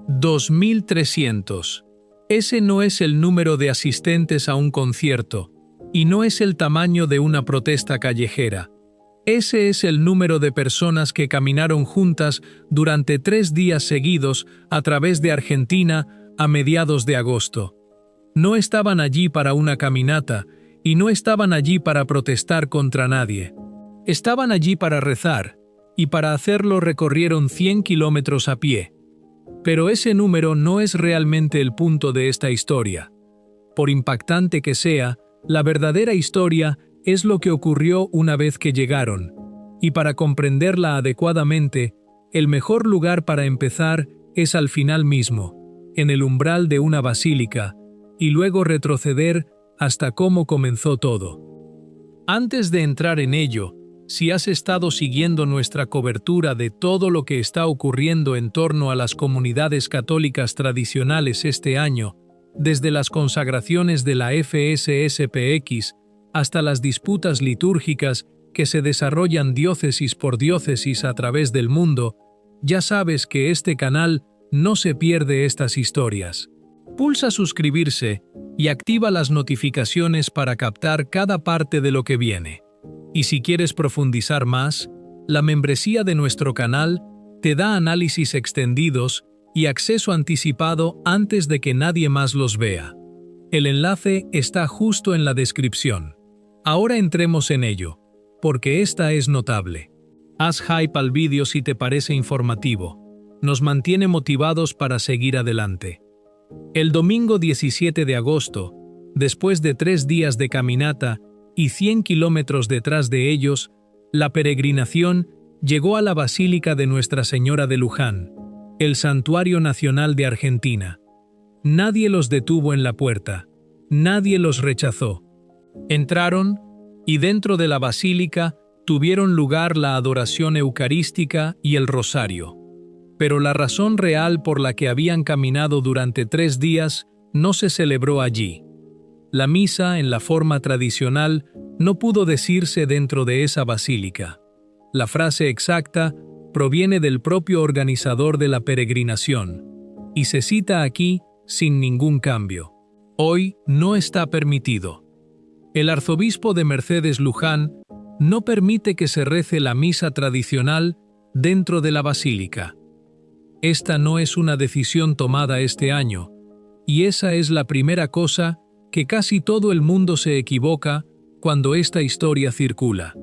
2.300. Ese no es el número de asistentes a un concierto, y no es el tamaño de una protesta callejera. Ese es el número de personas que caminaron juntas durante 3 días seguidos a través de Argentina a mediados de agosto. No estaban allí para una caminata, y no estaban allí para protestar contra nadie. Estaban allí para rezar, y para hacerlo recorrieron 100 kilómetros a pie. Pero ese número no es realmente el punto de esta historia. Por impactante que sea, la verdadera historia es lo que ocurrió una vez que llegaron, y para comprenderla adecuadamente, el mejor lugar para empezar es al final mismo, en el umbral de una basílica, y luego retroceder hasta cómo comenzó todo. Antes de entrar en ello, si has estado siguiendo nuestra cobertura de todo lo que está ocurriendo en torno a las comunidades católicas tradicionales este año, desde las consagraciones de la FSSPX hasta las disputas litúrgicas que se desarrollan diócesis por diócesis a través del mundo, ya sabes que este canal no se pierde estas historias. Pulsa suscribirse y activa las notificaciones para captar cada parte de lo que viene. Y si quieres profundizar más, la membresía de nuestro canal te da análisis extendidos y acceso anticipado antes de que nadie más los vea. El enlace está justo en la descripción. Ahora entremos en ello, porque esta es notable. Haz hype al vídeo si te parece informativo. Nos mantiene motivados para seguir adelante. El domingo 17 de agosto, después de 3 días de caminata y 100 kilómetros detrás de ellos, la peregrinación llegó a la Basílica de Nuestra Señora de Luján, el santuario nacional de Argentina. Nadie los detuvo en la puerta, nadie los rechazó. Entraron, y dentro de la basílica tuvieron lugar la adoración eucarística y el rosario. Pero la razón real por la que habían caminado durante 3 días no se celebró allí. La misa, en la forma tradicional, no pudo decirse dentro de esa basílica. La frase exacta proviene del propio organizador de la peregrinación, y se cita aquí sin ningún cambio. Hoy no está permitido. El arzobispo de Mercedes Luján no permite que se rece la misa tradicional dentro de la basílica. Esta no es una decisión tomada este año, y esa es la primera cosa que casi todo el mundo se equivoca cuando esta historia circula.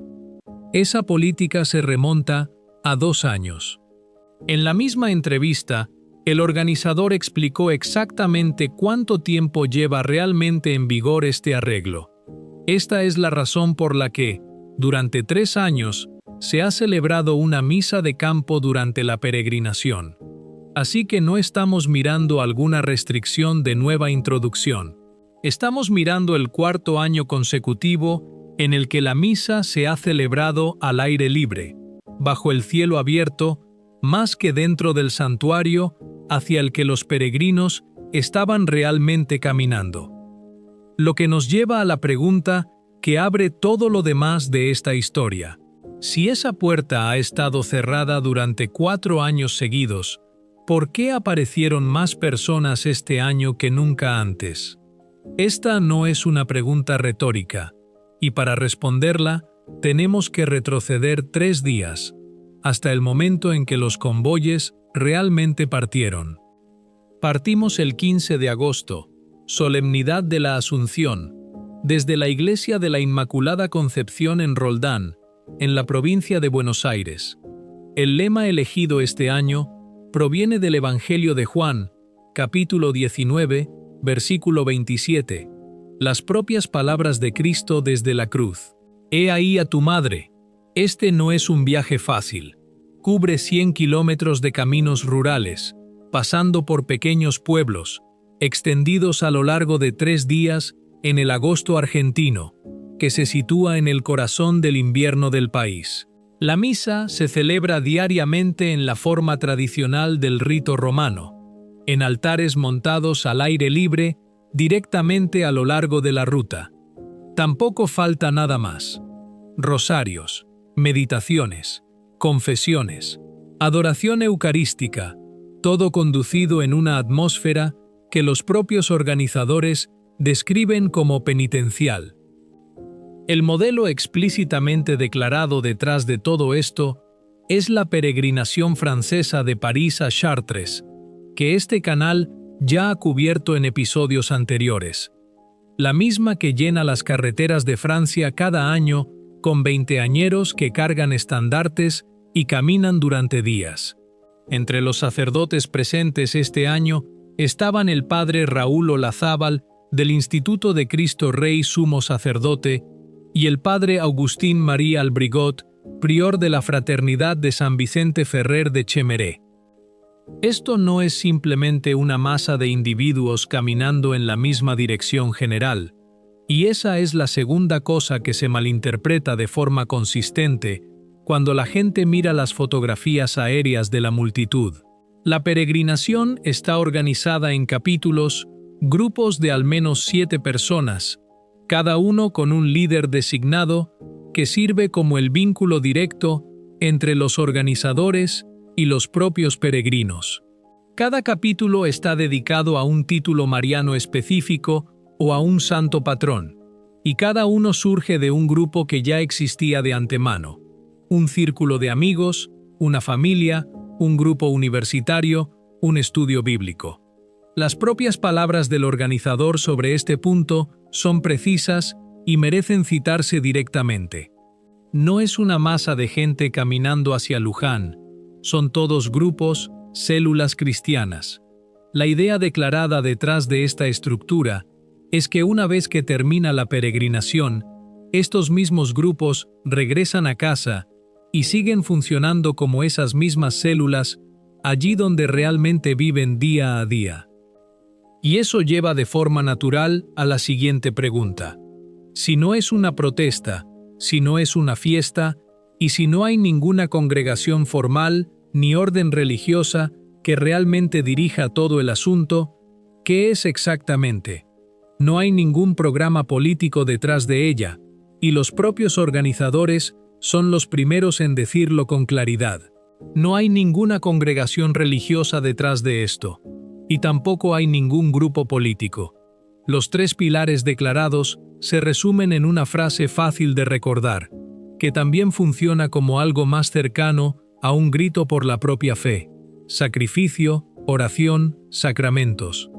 Esa política se remonta a 2 años. En la misma entrevista, el organizador explicó exactamente cuánto tiempo lleva realmente en vigor este arreglo. Esta es la razón por la que, durante 3 años, se ha celebrado una misa de campo durante la peregrinación. Así que no estamos mirando alguna restricción de nueva introducción. Estamos mirando el 4º año consecutivo en el que la misa se ha celebrado al aire libre, bajo el cielo abierto, más que dentro del santuario hacia el que los peregrinos estaban realmente caminando. Lo que nos lleva a la pregunta que abre todo lo demás de esta historia. Si esa puerta ha estado cerrada durante 4 años seguidos, ¿por qué aparecieron más personas este año que nunca antes? Esta no es una pregunta retórica, y para responderla tenemos que retroceder 3 días, hasta el momento en que los convoyes realmente partieron. Partimos el 15 de agosto, solemnidad de la Asunción, desde la Iglesia de la Inmaculada Concepción en Roldán, en la provincia de Buenos Aires. El lema elegido este año proviene del Evangelio de Juan, capítulo 19, versículo 27, las propias palabras de Cristo desde la cruz. «He ahí a tu madre». Este no es un viaje fácil. Cubre 100 kilómetros de caminos rurales, pasando por pequeños pueblos, extendidos a lo largo de 3 días en el agosto argentino, que se sitúa en el corazón del invierno del país. La misa se celebra diariamente en la forma tradicional del rito romano, en altares montados al aire libre directamente a lo largo de la ruta. Tampoco falta nada más. Rosarios, meditaciones, confesiones, adoración eucarística, todo conducido en una atmósfera que los propios organizadores describen como penitencial. El modelo explícitamente declarado detrás de todo esto es la peregrinación francesa de París a Chartres, que este canal ya ha cubierto en episodios anteriores. La misma que llena las carreteras de Francia cada año con veinteañeros que cargan estandartes y caminan durante días. Entre los sacerdotes presentes este año estaban el padre Raúl Olazábal del Instituto de Cristo Rey Sumo Sacerdote y el padre Agustín María Albrigot, prior de la Fraternidad de San Vicente Ferrer de Chemeré. Esto no es simplemente una masa de individuos caminando en la misma dirección general, y esa es la segunda cosa que se malinterpreta de forma consistente cuando la gente mira las fotografías aéreas de la multitud. La peregrinación está organizada en capítulos, grupos de al menos 7 personas, cada uno con un líder designado que sirve como el vínculo directo entre los organizadores y los propios peregrinos. Cada capítulo está dedicado a un título mariano específico o a un santo patrón, y cada uno surge de un grupo que ya existía de antemano: un círculo de amigos, una familia, un grupo universitario, un estudio bíblico. Las propias palabras del organizador sobre este punto son precisas y merecen citarse directamente. No es una masa de gente caminando hacia Luján, son todos grupos, células cristianas. La idea declarada detrás de esta estructura es que una vez que termina la peregrinación, estos mismos grupos regresan a casa y siguen funcionando como esas mismas células allí donde realmente viven día a día. Y eso lleva de forma natural a la siguiente pregunta. Si no es una protesta, si no es una fiesta, y si no hay ninguna congregación formal ni orden religiosa que realmente dirija todo el asunto, ¿qué es exactamente? No hay ningún programa político detrás de ella, y los propios organizadores son los primeros en decirlo con claridad. No hay ninguna congregación religiosa detrás de esto, y tampoco hay ningún grupo político. Los 3 pilares declarados se resumen en una frase fácil de recordar, que también funciona como algo más cercano a un grito por la propia fe: sacrificio, oración, sacramentos.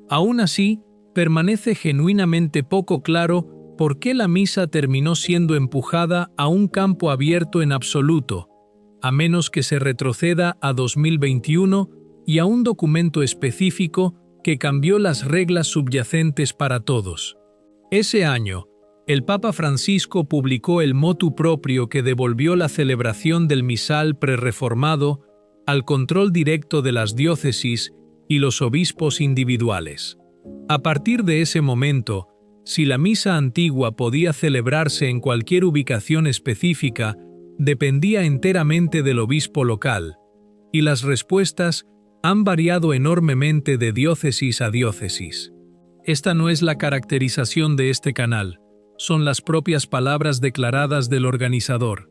Aún así, permanece genuinamente poco claro por qué la misa terminó siendo empujada a un campo abierto en absoluto, a menos que se retroceda a 2021 y a un documento específico que cambió las reglas subyacentes para todos. Ese año, el Papa Francisco publicó el motu proprio que devolvió la celebración del misal prerreformado al control directo de las diócesis y los obispos individuales. A partir de ese momento, si la misa antigua podía celebrarse en cualquier ubicación específica, dependía enteramente del obispo local, y las respuestas han variado enormemente de diócesis a diócesis. Esta no es la caracterización de este canal, son las propias palabras declaradas del organizador.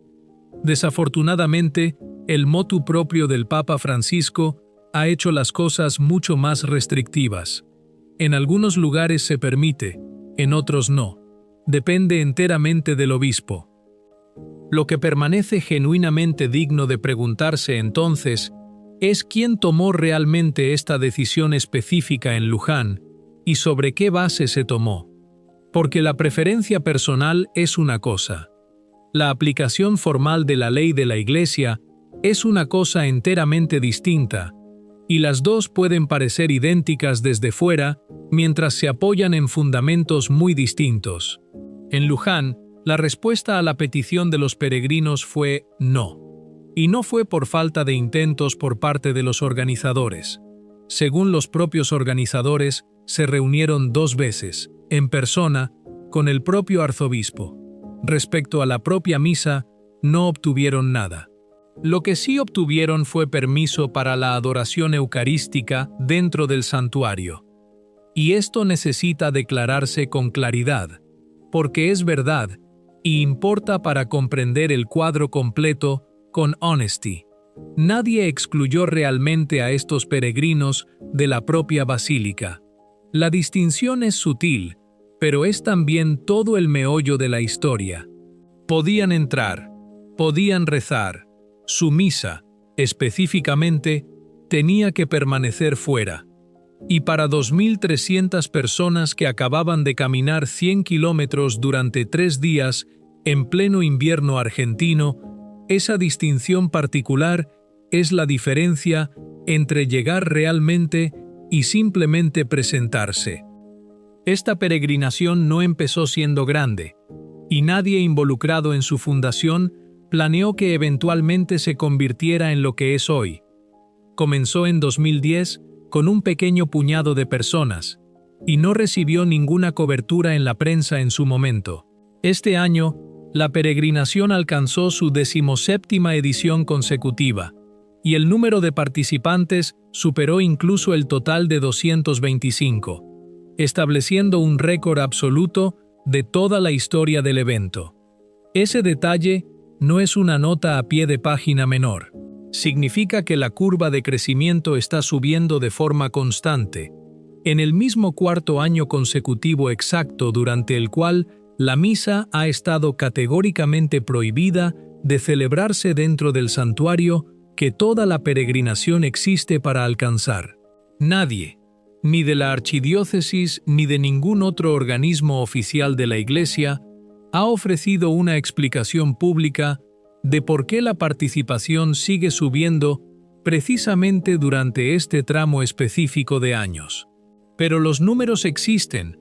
Desafortunadamente, el motu proprio del Papa Francisco ha hecho las cosas mucho más restrictivas. En algunos lugares se permite, en otros no. Depende enteramente del obispo. Lo que permanece genuinamente digno de preguntarse entonces es quién tomó realmente esta decisión específica en Luján y sobre qué base se tomó. Porque la preferencia personal es una cosa. La aplicación formal de la ley de la Iglesia es una cosa enteramente distinta, y las dos pueden parecer idénticas desde fuera mientras se apoyan en fundamentos muy distintos. En Luján, la respuesta a la petición de los peregrinos fue no. Y no fue por falta de intentos por parte de los organizadores. Según los propios organizadores, se reunieron 2 veces, en persona, con el propio arzobispo. Respecto a la propia misa, no obtuvieron nada. Lo que sí obtuvieron fue permiso para la adoración eucarística dentro del santuario. Y esto necesita declararse con claridad, porque es verdad y importa para comprender el cuadro completo con honesty. Nadie excluyó realmente a estos peregrinos de la propia basílica. La distinción es sutil, pero es también todo el meollo de la historia. Podían entrar, podían rezar. Su misa, específicamente, tenía que permanecer fuera. Y para 2.300 personas que acababan de caminar 100 kilómetros durante 3 días en pleno invierno argentino, esa distinción particular es la diferencia entre llegar realmente y simplemente presentarse. Esta peregrinación no empezó siendo grande, y nadie involucrado en su fundación planeó que eventualmente se convirtiera en lo que es hoy. Comenzó en 2010 con un pequeño puñado de personas, y no recibió ninguna cobertura en la prensa en su momento. Este año, la peregrinación alcanzó su 17ª edición consecutiva, y el número de participantes superó incluso el total de 225, estableciendo un récord absoluto de toda la historia del evento. Ese detalle no es una nota a pie de página menor. Significa que la curva de crecimiento está subiendo de forma constante, en el mismo cuarto año consecutivo exacto durante el cual la misa ha estado categóricamente prohibida de celebrarse dentro del santuario que toda la peregrinación existe para alcanzar. Nadie, ni de la archidiócesis ni de ningún otro organismo oficial de la Iglesia, ha ofrecido una explicación pública de por qué la participación sigue subiendo precisamente durante este tramo específico de años. Pero los números existen,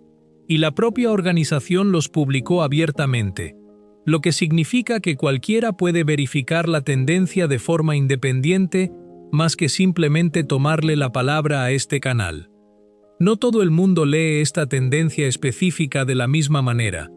y la propia organización los publicó abiertamente, lo que significa que cualquiera puede verificar la tendencia de forma independiente más que simplemente tomarle la palabra a este canal. No todo el mundo lee esta tendencia específica de la misma manera,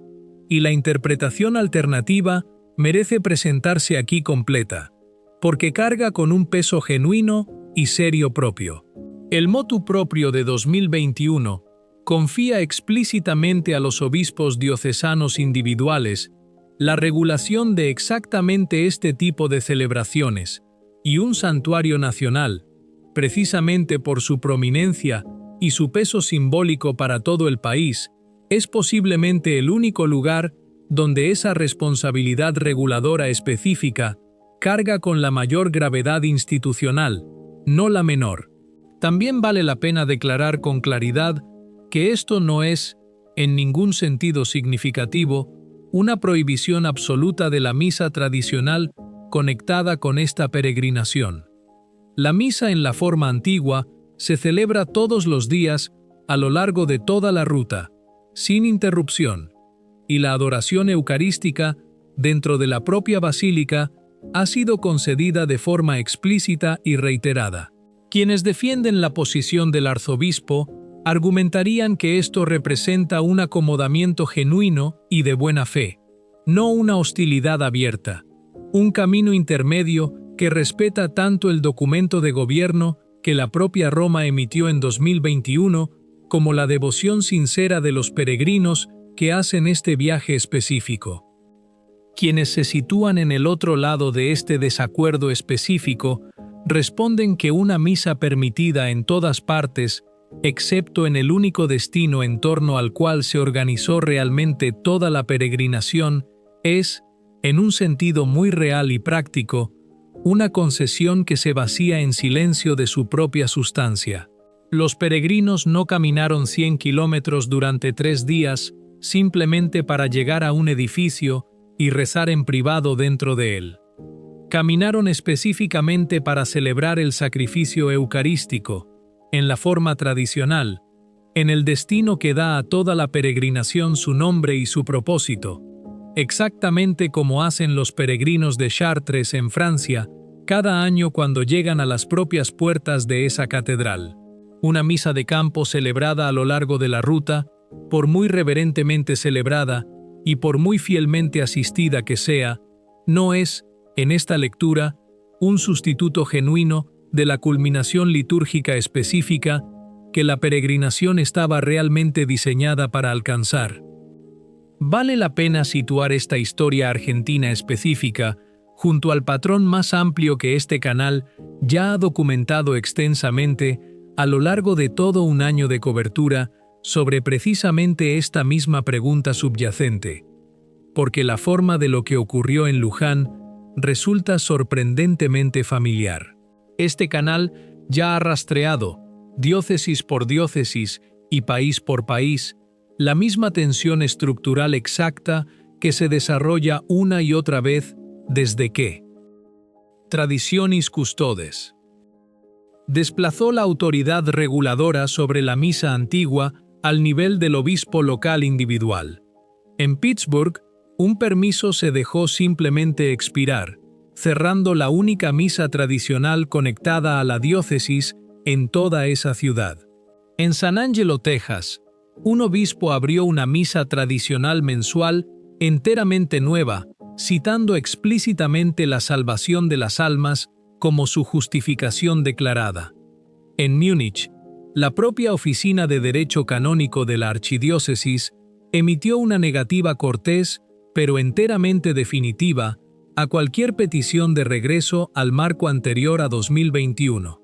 y la interpretación alternativa merece presentarse aquí completa, porque carga con un peso genuino y serio propio. El motu proprio de 2021 confía explícitamente a los obispos diocesanos individuales la regulación de exactamente este tipo de celebraciones, y un santuario nacional, precisamente por su prominencia y su peso simbólico para todo el país, es posiblemente el único lugar donde esa responsabilidad reguladora específica carga con la mayor gravedad institucional, no la menor. También vale la pena declarar con claridad que esto no es, en ningún sentido significativo, una prohibición absoluta de la misa tradicional conectada con esta peregrinación. La misa en la forma antigua se celebra todos los días a lo largo de toda la ruta, sin interrupción, y la adoración eucarística dentro de la propia basílica ha sido concedida de forma explícita y reiterada. Quienes defienden la posición del arzobispo argumentarían que esto representa un acomodamiento genuino y de buena fe, no una hostilidad abierta, un camino intermedio que respeta tanto el documento de gobierno que la propia Roma emitió en 2021 como la devoción sincera de los peregrinos que hacen este viaje específico. Quienes se sitúan en el otro lado de este desacuerdo específico responden que una misa permitida en todas partes, excepto en el único destino en torno al cual se organizó realmente toda la peregrinación, es, en un sentido muy real y práctico, una concesión que se vacía en silencio de su propia sustancia. Los peregrinos no caminaron 100 kilómetros durante 3 días simplemente para llegar a un edificio y rezar en privado dentro de él. Caminaron específicamente para celebrar el sacrificio eucarístico, en la forma tradicional, en el destino que da a toda la peregrinación su nombre y su propósito, exactamente como hacen los peregrinos de Chartres en Francia cada año cuando llegan a las propias puertas de esa catedral. Una misa de campo celebrada a lo largo de la ruta, por muy reverentemente celebrada y por muy fielmente asistida que sea, no es, en esta lectura, un sustituto genuino de la culminación litúrgica específica que la peregrinación estaba realmente diseñada para alcanzar. Vale la pena situar esta historia argentina específica junto al patrón más amplio que este canal ya ha documentado extensamente a lo largo de todo un año de cobertura sobre precisamente esta misma pregunta subyacente, porque la forma de lo que ocurrió en Luján resulta sorprendentemente familiar. Este canal ya ha rastreado, diócesis por diócesis y país por país, la misma tensión estructural exacta que se desarrolla una y otra vez desde que Traditionis Custodes desplazó la autoridad reguladora sobre la misa antigua al nivel del obispo local individual. En Pittsburgh, un permiso se dejó simplemente expirar, cerrando la única misa tradicional conectada a la diócesis en toda esa ciudad. En San Angelo, Texas, un obispo abrió una misa tradicional mensual enteramente nueva, citando explícitamente la salvación de las almas como su justificación declarada. En Múnich, la propia Oficina de Derecho Canónico de la Archidiócesis emitió una negativa cortés, pero enteramente definitiva, a cualquier petición de regreso al marco anterior a 2021.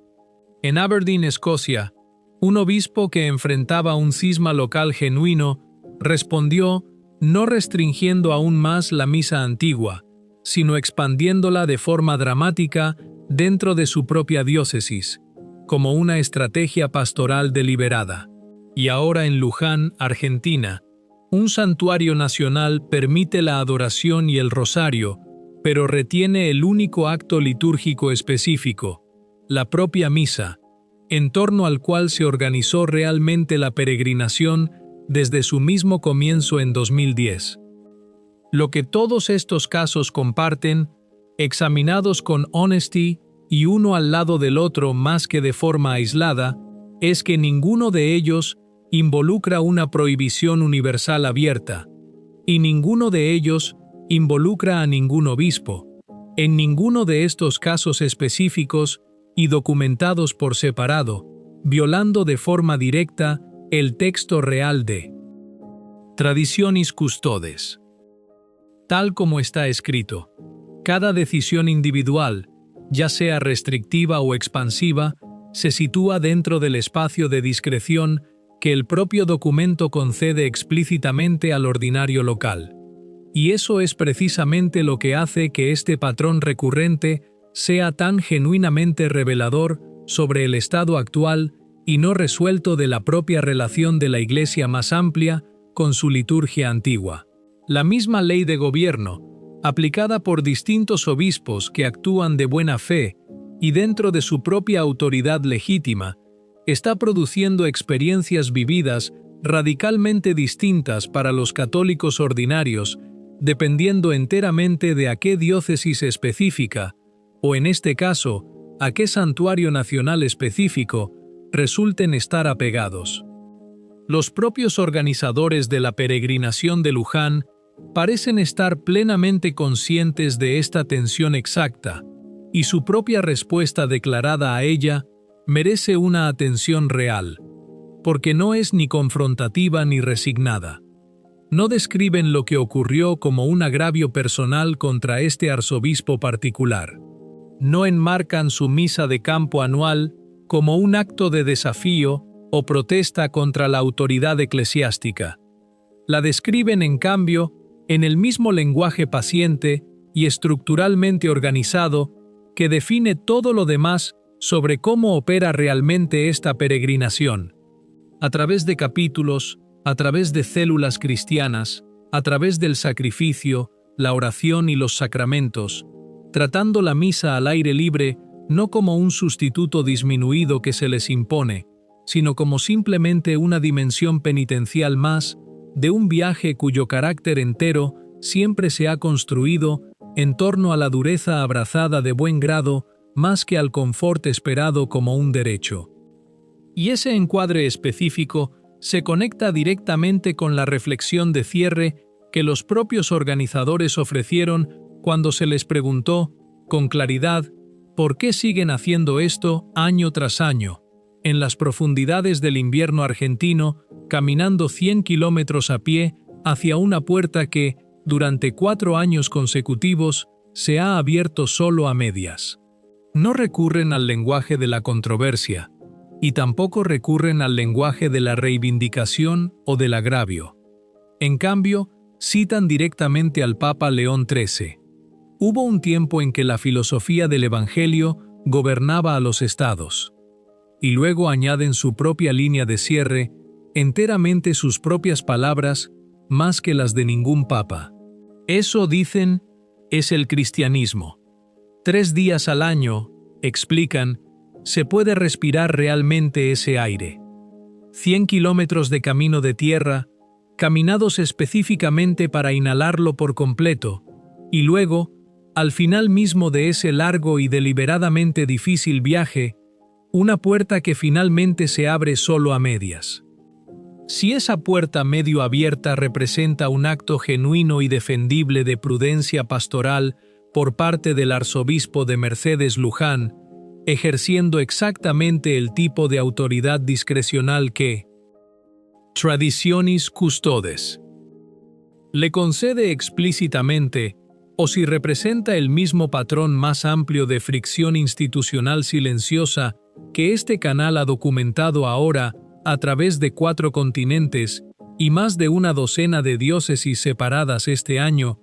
En Aberdeen, Escocia, un obispo que enfrentaba un cisma local genuino respondió no restringiendo aún más la misa antigua, sino expandiéndola de forma dramática dentro de su propia diócesis, como una estrategia pastoral deliberada. Y ahora en Luján, Argentina, un santuario nacional permite la adoración y el rosario, pero retiene el único acto litúrgico específico, la propia misa, en torno al cual se organizó realmente la peregrinación desde su mismo comienzo en 2010. Lo que todos estos casos comparten, examinados con honesty y uno al lado del otro más que de forma aislada, es que ninguno de ellos involucra una prohibición universal abierta, y ninguno de ellos involucra a ningún obispo. En ninguno de estos casos específicos y documentados por separado, violando de forma directa el texto real de Traditionis Custodes. Tal como está escrito, cada decisión individual, ya sea restrictiva o expansiva, se sitúa dentro del espacio de discreción que el propio documento concede explícitamente al ordinario local. Y eso es precisamente lo que hace que este patrón recurrente sea tan genuinamente revelador sobre el estado actual y no resuelto de la propia relación de la Iglesia más amplia con su liturgia antigua. La misma ley de gobierno, aplicada por distintos obispos que actúan de buena fe y dentro de su propia autoridad legítima, está produciendo experiencias vividas radicalmente distintas para los católicos ordinarios, dependiendo enteramente de a qué diócesis específica, o en este caso, a qué santuario nacional específico, resulten estar apegados. Los propios organizadores de la peregrinación de Luján parecen estar plenamente conscientes de esta tensión exacta, y su propia respuesta declarada a ella merece una atención real, porque no es ni confrontativa ni resignada. No describen lo que ocurrió como un agravio personal contra este arzobispo particular. No enmarcan su misa de campo anual como un acto de desafío o protesta contra la autoridad eclesiástica. La describen, en cambio, en el mismo lenguaje paciente y estructuralmente organizado que define todo lo demás sobre cómo opera realmente esta peregrinación. A través de capítulos, a través de células cristianas, a través del sacrificio, la oración y los sacramentos, tratando la misa al aire libre no como un sustituto disminuido que se les impone, sino como simplemente una dimensión penitencial más de un viaje cuyo carácter entero siempre se ha construido en torno a la dureza abrazada de buen grado más que al confort esperado como un derecho. Y ese encuadre específico se conecta directamente con la reflexión de cierre que los propios organizadores ofrecieron cuando se les preguntó, con claridad, por qué siguen haciendo esto año tras año, en las profundidades del invierno argentino, caminando 100 kilómetros a pie hacia una puerta que, durante 4 años consecutivos, se ha abierto solo a medias. No recurren al lenguaje de la controversia, y tampoco recurren al lenguaje de la reivindicación o del agravio. En cambio, citan directamente al Papa León XIII. Hubo un tiempo en que la filosofía del Evangelio gobernaba a los estados. Y luego añaden su propia línea de cierre, enteramente sus propias palabras, más que las de ningún papa. Eso, dicen, es el cristianismo. 3 días al año, explican, se puede respirar realmente ese aire. 100 kilómetros de camino de tierra, caminados específicamente para inhalarlo por completo, y luego, al final mismo de ese largo y deliberadamente difícil viaje, una puerta que finalmente se abre solo a medias. Si esa puerta medio abierta representa un acto genuino y defendible de prudencia pastoral por parte del arzobispo de Mercedes Luján, ejerciendo exactamente el tipo de autoridad discrecional que Traditionis Custodes le concede explícitamente, o si representa el mismo patrón más amplio de fricción institucional silenciosa que este canal ha documentado ahora a través de 4 continentes y más de una docena de diócesis separadas este año,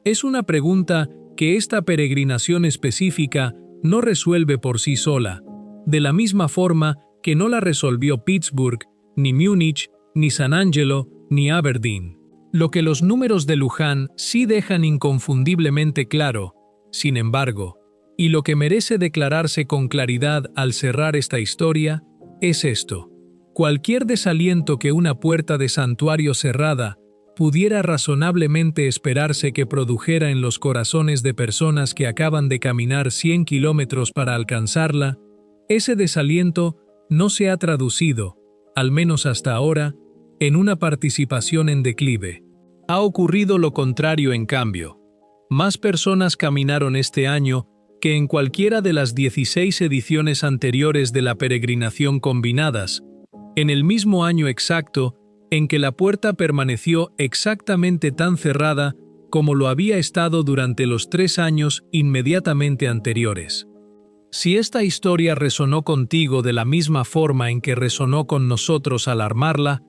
es una pregunta que esta peregrinación específica no resuelve por sí sola, de la misma forma que no la resolvió Pittsburgh, ni Múnich, ni San Angelo, ni Aberdeen. Lo que los números de Luján sí dejan inconfundiblemente claro, sin embargo, y lo que merece declararse con claridad al cerrar esta historia, es esto. Cualquier desaliento que una puerta de santuario cerrada pudiera razonablemente esperarse que produjera en los corazones de personas que acaban de caminar 100 kilómetros para alcanzarla, ese desaliento no se ha traducido, al menos hasta ahora, en una participación en declive. Ha ocurrido lo contrario en cambio. Más personas caminaron este año que en cualquiera de las 16 ediciones anteriores de la peregrinación combinadas, en el mismo año exacto en que la puerta permaneció exactamente tan cerrada como lo había estado durante los 3 años inmediatamente anteriores. Si esta historia resonó contigo de la misma forma en que resonó con nosotros al armarla,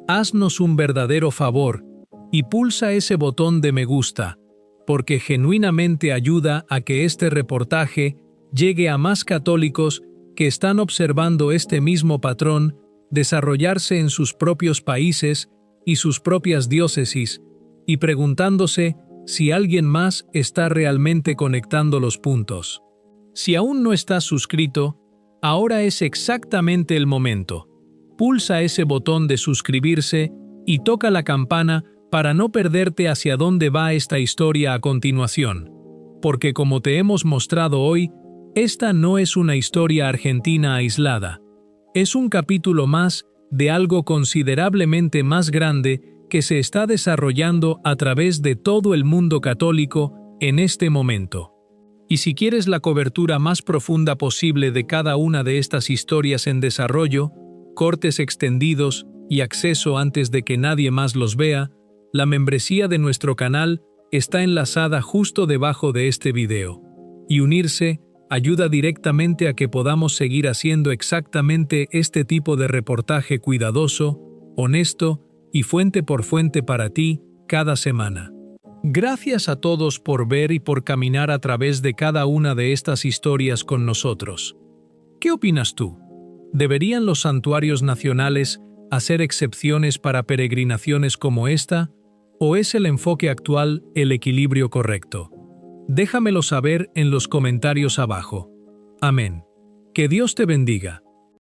haznos un verdadero favor y pulsa ese botón de me gusta, porque genuinamente ayuda a que este reportaje llegue a más católicos que están observando este mismo patrón desarrollarse en sus propios países y sus propias diócesis, y preguntándose si alguien más está realmente conectando los puntos. Si aún no estás suscrito, ahora es exactamente el momento. Pulsa ese botón de suscribirse y toca la campana para no perderte hacia dónde va esta historia a continuación, porque como te hemos mostrado hoy, esta no es una historia argentina aislada. Es un capítulo más de algo considerablemente más grande que se está desarrollando a través de todo el mundo católico en este momento. Y si quieres la cobertura más profunda posible de cada una de estas historias en desarrollo, cortes extendidos y acceso antes de que nadie más los vea, la membresía de nuestro canal está enlazada justo debajo de este video. Y unirse ayuda directamente a que podamos seguir haciendo exactamente este tipo de reportaje cuidadoso, honesto y fuente por fuente para ti cada semana. Gracias a todos por ver y por caminar a través de cada una de estas historias con nosotros. ¿Qué opinas tú? ¿Deberían los santuarios nacionales hacer excepciones para peregrinaciones como esta? ¿O es el enfoque actual el equilibrio correcto? Déjamelo saber en los comentarios abajo. Amén. Que Dios te bendiga.